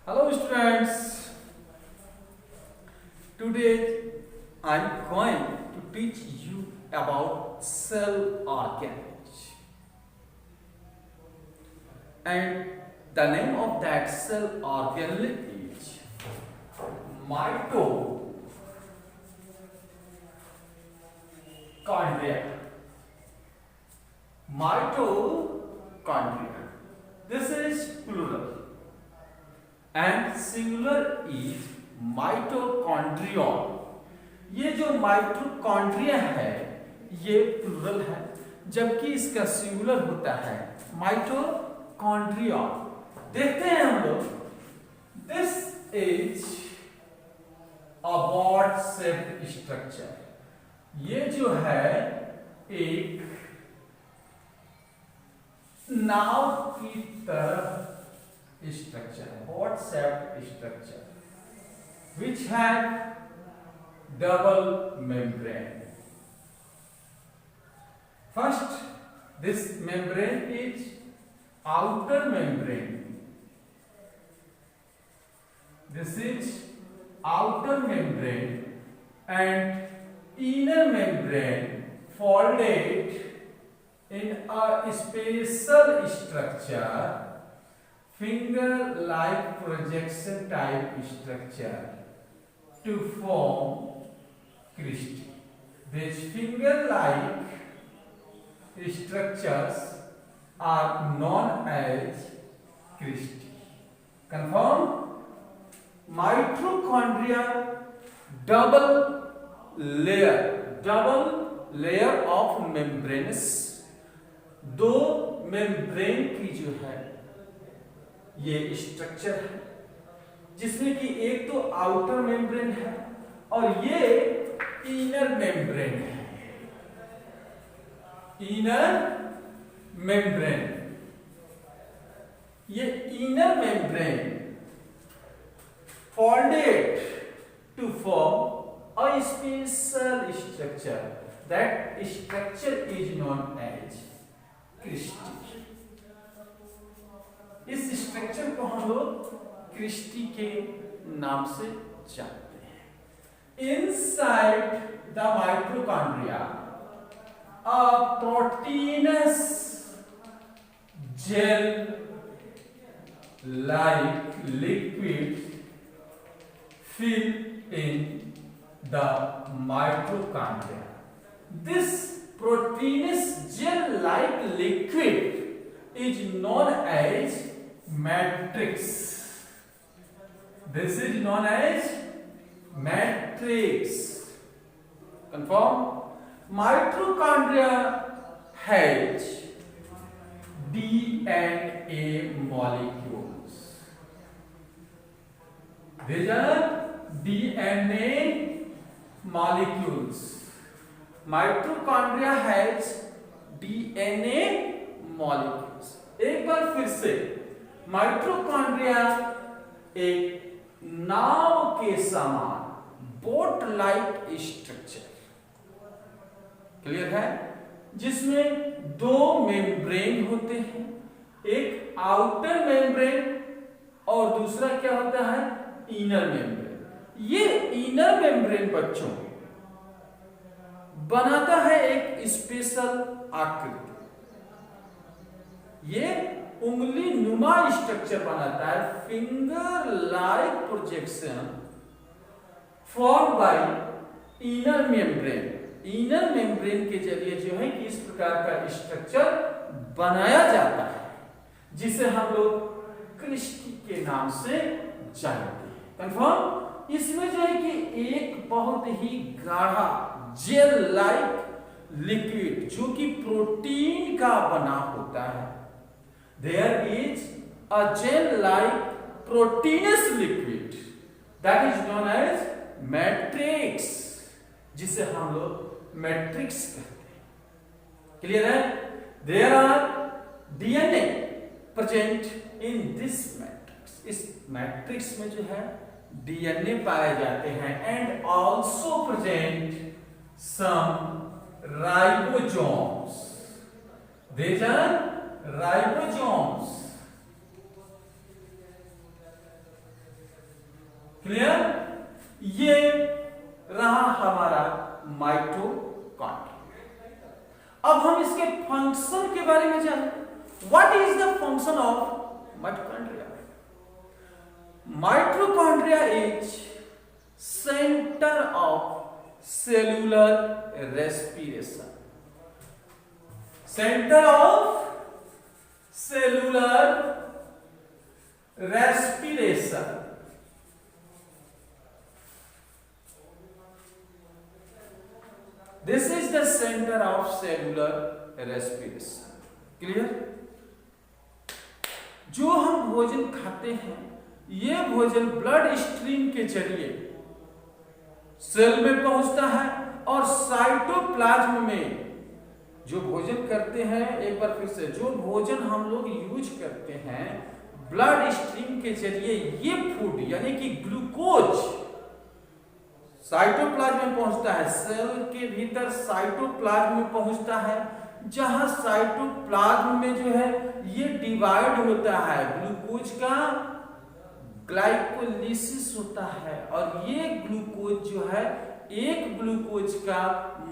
Hello students, today I am going to teach you about cell organelles, and the name of that cell organelle is mitochondria. Mitochondria. This is plural. And singular is mitochondrion. ये जो mitochondria है ये plural है, जबकि इसका singular होता है mitochondria. देखते हैं हम लोग। This is a boat shaped structure. ये जो है एक नाव की तरह structure, boat shaped structure, which had double membrane. First, this membrane is outer membrane. This is outer membrane and inner membrane folded in a special structure, finger-like projection type structure to form cristae. These finger-like structures are known as cristae. Confirm? Mitochondria double layer of membranes. दो membrane की जो है ये structure है, जिसमें कि एक तो आउटर मेम्ब्रेन है और ये इनर मेम्ब्रेन है। इनर मेम्ब्रेन, ये inner membrane folded to form a special structure. That structure is known as cristae. इस स्ट्रक्चर को हम लोग क्रिस्टी के नाम से जानते हैं। Inside the mitochondria a proteinous gel like liquid fill in the mitochondria. This proteinous gel like liquid is known as matrix. This is known as matrix. Confirm? Mitochondria has DNA molecules. These are DNA molecules. Mitochondria has DNA molecules. एक बार फिर से, mitochondria एक नाव के समान boat like structure, clear है, जिसमें दो membrane होते हैं, एक आउटर मेम्ब्रेन और दूसरा क्या होता है, इनर मेम्ब्रेन। ये इनर मेम्ब्रेन बच्चों बनाता है एक स्पेशल आकृति। ये उंगली नुमा स्ट्रक्चर बनाता है, finger like projection form by inner membrane. Inner membrane के जरिए जो है कि इस प्रकार का स्ट्रक्चर बनाया जाता है, जिसे हम लोग क्रिस्टी के नाम से जानते हैं। कंफर्म? इसमें जो है कि एक बहुत ही गाढ़ा जेल लाइक लिक्विड जो कि प्रोटीन का बना होता है, there is a gel-like proteinous liquid that is known as matrix, जिसे हम लोग मैट्रिक्स कहते हैं। क्लियर है? There are DNA present in this matrix. इस मैट्रिक्स में जो है DNA पाए जाते हैं, and also present some ribosomes. These are ribosomes clear? ये रहा हमारा माइटोकॉन्ड्रिया। अब हम इसके फंक्शन के बारे में जानें। What is the function of mitochondria? Mitochondria is centre of cellular respiration. Centre of cellular respiration. This is the center of cellular respiration. Clear? जो हम भोजन खाते हैं, ये भोजन ब्लड स्ट्रीम के जरिए सेल में पहुंचता है और साइटोप्लाज्म में जो भोजन करते हैं, एक बार फिर से, जो भोजन हम लोग यूज करते हैं ब्लड स्ट्रीम के जरिए, ये फूड यानी कि ग्लूकोज साइटोप्लाज्म में पहुंचता है। सेल के भीतर साइटोप्लाज्म में पहुंचता है, जहां साइटोप्लाज्म में जो है ये डिवाइड होता है, ग्लूकोज का ग्लाइकोलिसिस होता है और ये ग्लूकोज जो है, एक ग्लूकोज का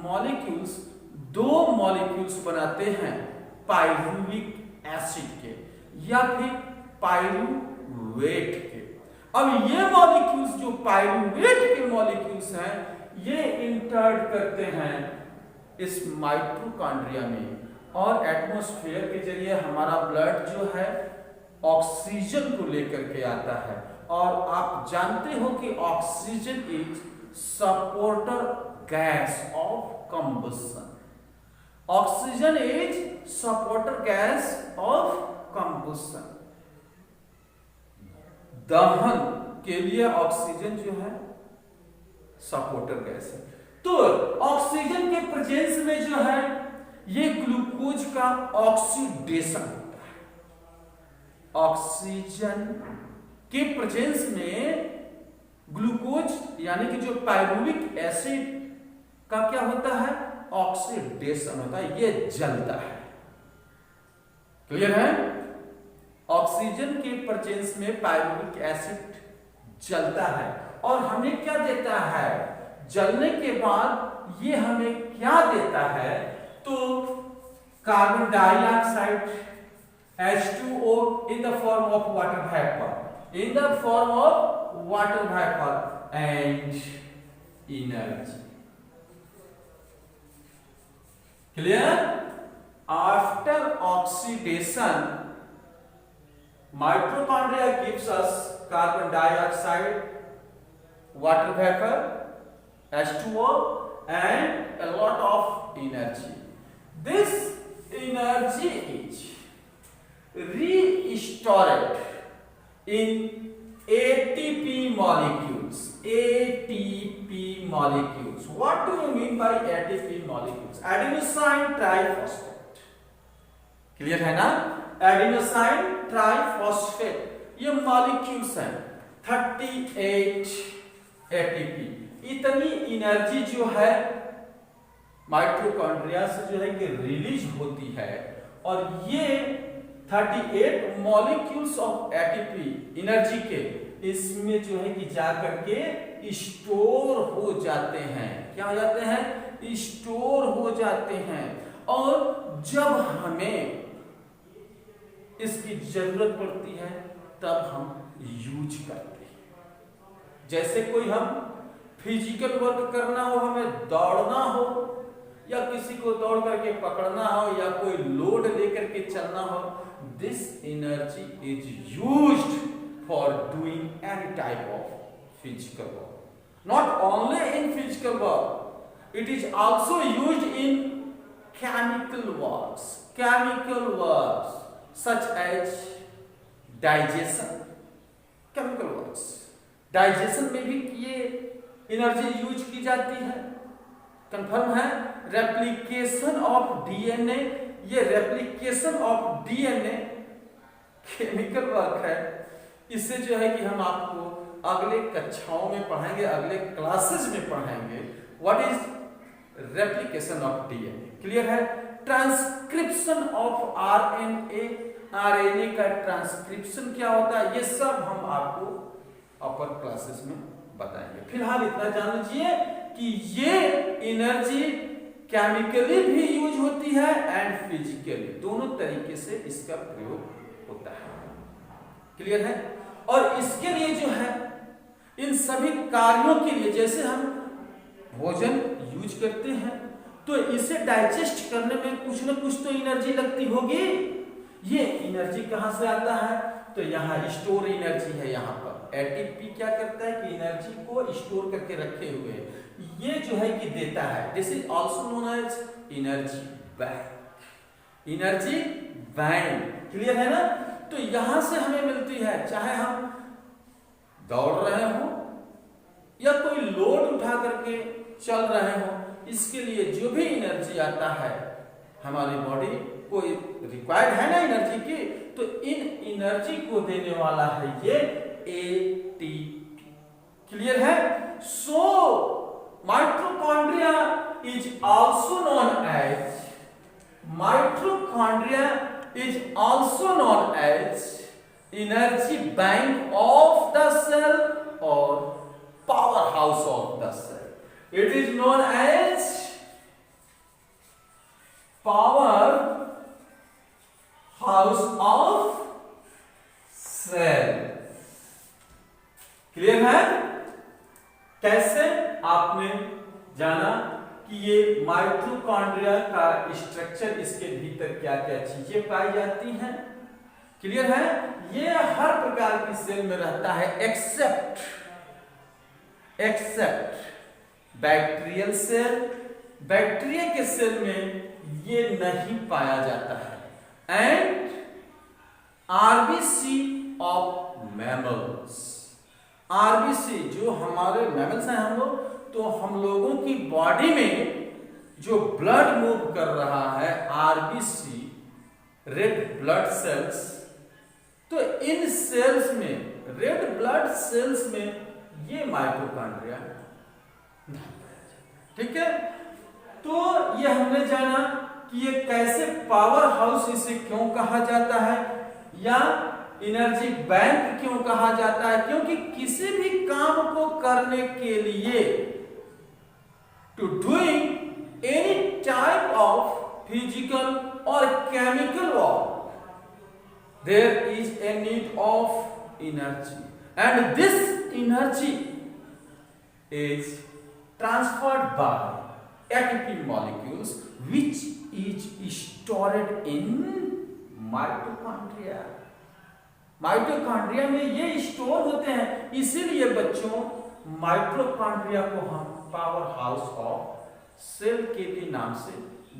मॉलिक्यूल्स दो मॉलिक्यूल्स बनाते हैं पाइरुविक एसिड के या फिर पाइरुवेट के। अब ये मॉलिक्यूल्स जो पाइरुवेट के मॉलिक्यूल्स हैं, ये इंटर्ड करते हैं इस माइटोकॉन्ड्रिया में और एटमॉस्फेयर के जरिए हमारा ब्लड जो है ऑक्सीजन को लेकर के आता है। और आप जानते हो कि oxygen is supporter gas off combustion. Oxygen is supporter gas off combustion. दहन के लिए ऑक्सीजन जो है सपोर्टर गैस है। तो ऑक्सीजन के प्रेजेंस में जो है ये ग्लूकोज का ऑक्सीडेशन होता है। ऑक्सीजन के प्रेजेंस में ग्लूकोज यानी कि जो पाइरुविक एसिड का क्या होता है, ऑक्सीडेशन होता है, ये जलता है। क्लियर है? ऑक्सीजन के प्रेजेंस में पाइरुविक एसिड जलता है और हमें क्या देता है, जलने के बाद ये हमें क्या देता है, तो carbon dioxide H2O in the form of water vapor, in the form of water vapor and energy. Clear? After oxidation, mitochondria gives us carbon dioxide, water vapor, H2O and a lot of energy. This energy is restored in ATP molecules. ATP molecules. What do you mean by ATP molecules? Adenosine triphosphate. Clear है ना? Adenosine triphosphate ये molecules हैं 38 ATP। इतनी energy जो है mitochondria से जो है कि रिलीज होती है और ये 38 मॉलिक्यूल्स ऑफ एटीपी एनर्जी के इसमें जो है कि जाकर के स्टोर हो जाते हैं। क्या हो जाते हैं? स्टोर हो जाते हैं और जब हमें इसकी जरूरत पड़ती है तब हम यूज करते हैं। जैसे कोई हम फिजिकल वर्क करना हो, हमें दौड़ना हो या किसी को दौड़ करके पकड़ना हो या कोई लोड लेकर के चलना हो, this energy is used for doing any type of physical work. Not only in physical work, it is also used in chemical works. Chemical works such as digestion, chemical works, digestion में भी ये energy use की जाती है। Confirm है? Replication of DNA, ये replication of DNA chemical work है। इससे जो है कि हम आपको अगले कक्षाओं में पढ़ाएंगे, अगले क्लासेस में पढ़ाएंगे what is replication of DNA. Clear है? ट्रांसक्रिप्शन ऑफ आरएनए, आरएनए का ट्रांसक्रिप्शन क्या होता है, ये सब हम आपको अपर क्लासेस में बताएंगे। फिलहाल इतना जान लीजिए कि ये एनर्जी केमिकली भी यूज होती है एंड फिजिकली, दोनों तरीके से इसका प्रयोग होता है। क्लियर है? और इसके लिए जो है इन सभी कार्यों के लिए, जैसे हम भोजन यूज करते हैं तो इसे डाइजेस्ट करने में कुछ ना कुछ तो एनर्जी लगती होगी। ये एनर्जी कहां से आता है? तो यहाँ स्टोर एनर्जी है। यहाँ पर एटीपी क्या करता है कि एनर्जी को स्टोर करके रखे हुए, ये जो है कि देता है। This is also known as energy bank. Energy bank, clear है ना? तो यहां से हमें मिलती है, चाहे हम दौड़ रहे हो या कोई लोड उठा करके चल रहे हो, इसके लिए जो भी एनर्जी आता है हमारी बॉडी को रिक्वायर्ड है ना एनर्जी की, तो इन एनर्जी को देने वाला है ये एटीपी। क्लियर है? So mitochondria is also known as energy bank of the cell और power house of the cell. It is known as power house of cell. Clear है? कैसे? आपने जाना कि ये माइटोकॉन्ड्रिया का स्ट्रक्चर, इसके भीतर क्या क्या चीजें पाई जाती हैं। क्लियर है? ये हर प्रकार की सेल में रहता है एक्सेप्ट बैक्टीरियल सेल। बैक्टीरिया के सेल में ये नहीं पाया जाता है। And RBC of mammals, RBC जो हमारे मैमल्स हैं हम लोग, तो हम लोगों की बॉडी में जो ब्लड मूव कर रहा है, आरबीसी रेड ब्लड सेल्स, तो इन सेल्स में, रेड ब्लड सेल्स में ये माइटोकॉन्ड्रिया नहीं पाया जाता। ठीक है? तो ये हमने जाना कि ये कैसे पावर हाउस इसे क्यों कहा जाता है या एनर्जी बैंक क्यों कहा जाता है, क्योंकि किसी भी काम को करने के लिए, to doing any type of physical और chemical work, there is a need of energy, and this energy is transferred by ATP molecules which is stored in mitochondria। Mitochondria में ये स्टोर होते हैं, इसीलिए बच्चों माइटोकॉन्ड्रिया को हम पावर हाउस ऑफ सेल के भी नाम से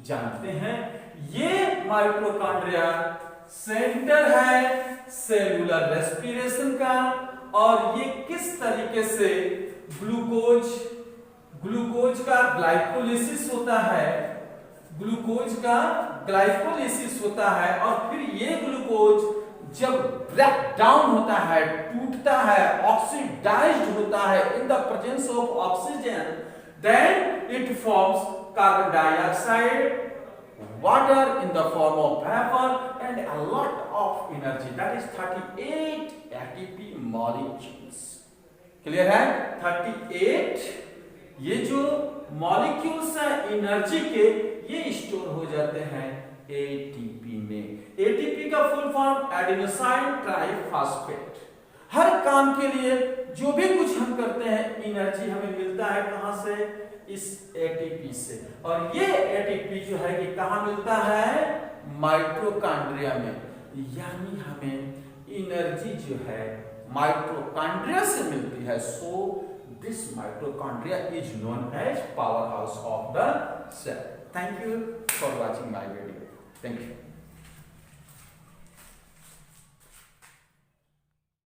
जानते हैं। ये माइटोकॉन्ड्रिया सेंटर है सेलुलर रेस्पिरेशन का, और ये किस तरीके से ग्लूकोज का ग्लाइकोलिसिस होता है, और फिर ये ग्लूकोज जब ब्रेक डाउन होता है, टूटता है, ऑक्सीडाइज्ड होता है in the presence of oxygen, then it forms carbon dioxide, water in the form of vapor and a lot of energy, that is 38 ATP molecules। Clear है? 38 ये जो मॉलिक्यूल्स हैं एनर्जी के, ये स्टोर हो जाते हैं एटीपी में। एटीपी का फुल फॉर्म एडेनोसाइन ट्राइफॉस्फेट। हर काम के लिए जो भी कुछ हम करते हैं, एनर्जी हमें मिलता है कहां से? इस एटीपी से। और ये एटीपी जो है कि कहां मिलता है? माइटोकॉन्ड्रिया में। यानी हमें एनर्जी जो है माइटोकॉन्ड्रिया से मिलती है। So this mitochondria is known as power house of the cell. Thank you for watching my video. Thank you.